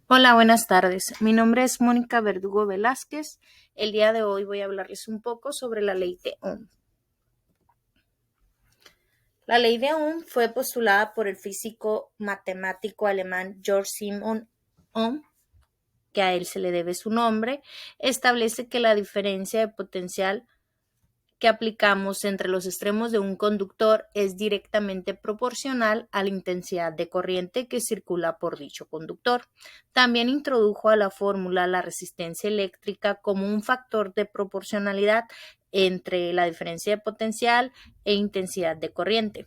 Hola, buenas tardes. Mi nombre es Mónica Verdugo Velázquez. El día de hoy voy a hablarles un poco sobre la ley de Ohm. La ley de Ohm fue postulada por el físico matemático alemán Georg Simon Ohm, que a él se le debe su nombre. Establece que la diferencia de potencial que aplicamos entre los extremos de un conductor es directamente proporcional a la intensidad de corriente que circula por dicho conductor. También introdujo a la fórmula la resistencia eléctrica como un factor de proporcionalidad entre la diferencia de potencial e intensidad de corriente.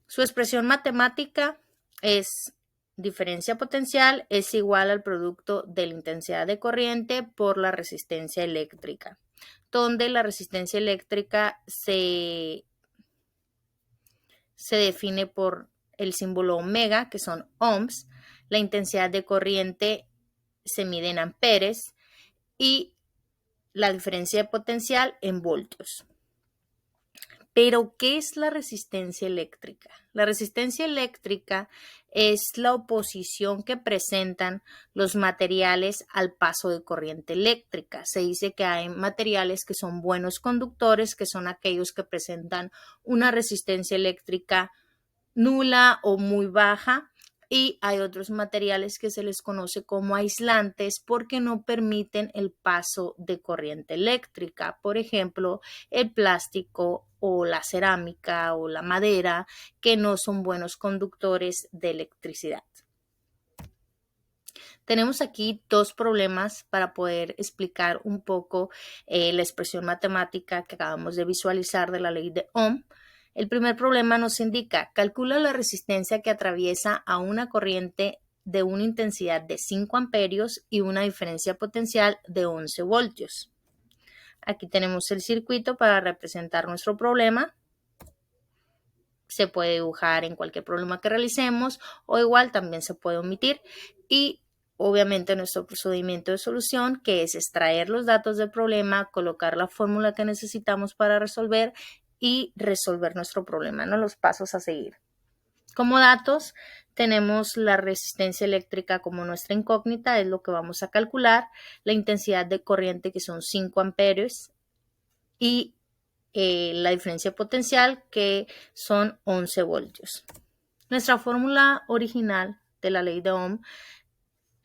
Su expresión matemática es diferencia potencial es igual al producto de la intensidad de corriente por la resistencia eléctrica, donde la resistencia eléctrica se define por el símbolo omega, que son ohms, la intensidad de corriente se mide en amperes y la diferencia de potencial en voltios. Pero, ¿qué es la resistencia eléctrica? La resistencia eléctrica es la oposición que presentan los materiales al paso de corriente eléctrica. Se dice que hay materiales que son buenos conductores, que son aquellos que presentan una resistencia eléctrica nula o muy baja, y hay otros materiales que se les conoce como aislantes porque no permiten el paso de corriente eléctrica. Por ejemplo, el plástico o la cerámica o la madera, que no son buenos conductores de electricidad. Tenemos aquí dos problemas para poder explicar un poco la expresión matemática que acabamos de visualizar de la ley de Ohm. El primer problema nos indica: calcula la resistencia que atraviesa a una corriente de una intensidad de 5 amperios y una diferencia potencial de 11 voltios. Aquí tenemos el circuito para representar nuestro problema. Se puede dibujar en cualquier problema que realicemos, o igual también se puede omitir, y obviamente nuestro procedimiento de solución, que es extraer los datos del problema, colocar la fórmula que necesitamos para resolver y resolver nuestro problema, ¿no? Los pasos a seguir. Como datos tenemos la resistencia eléctrica como nuestra incógnita, es lo que vamos a calcular, la intensidad de corriente, que son 5 amperios, y la diferencia potencial, que son 11 voltios. Nuestra fórmula original de la ley de Ohm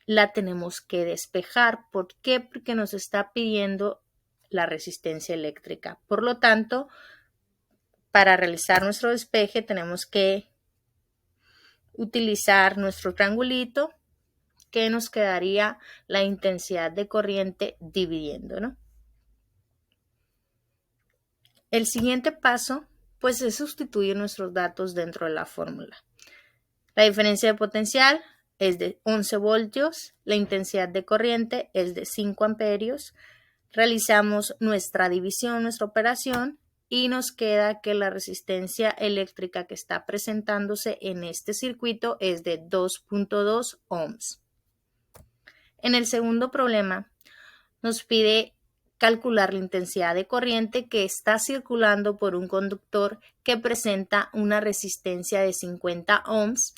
la tenemos que despejar. ¿Por qué? Porque nos está pidiendo la resistencia eléctrica. Por lo tanto, para realizar nuestro despeje tenemos que utilizar nuestro triangulito, que nos quedaría la intensidad de corriente dividiendo, ¿no? El siguiente paso, pues, es sustituir nuestros datos dentro de la fórmula. La diferencia de potencial es de 11 voltios, la intensidad de corriente es de 5 amperios. Realizamos nuestra división, nuestra operación, y nos queda que la resistencia eléctrica que está presentándose en este circuito es de 2.2 ohms. En el segundo problema nos pide calcular la intensidad de corriente que está circulando por un conductor que presenta una resistencia de 50 ohms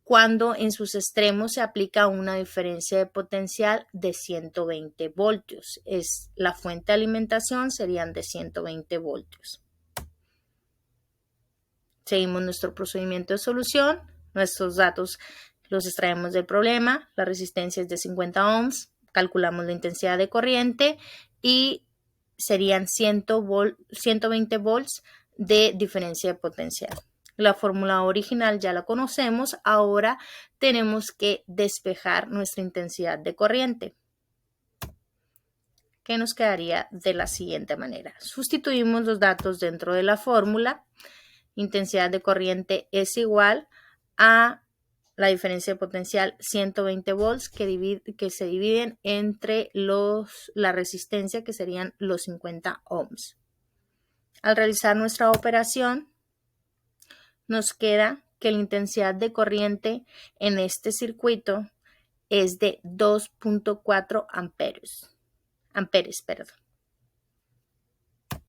cuando en sus extremos se aplica una diferencia de potencial de 120 voltios. La fuente de alimentación serían de 120 voltios. Seguimos nuestro procedimiento de solución. Nuestros datos los extraemos del problema. La resistencia es de 50 ohms. Calculamos la intensidad de corriente y serían 120 volts de diferencia de potencial. La fórmula original ya la conocemos. Ahora tenemos que despejar nuestra intensidad de corriente, que nos quedaría de la siguiente manera. Sustituimos los datos dentro de la fórmula. Intensidad de corriente es igual a la diferencia de potencial 120 volts que se dividen entre la resistencia, que serían los 50 ohms. Al realizar nuestra operación, nos queda que la intensidad de corriente en este circuito es de 2.4 amperes.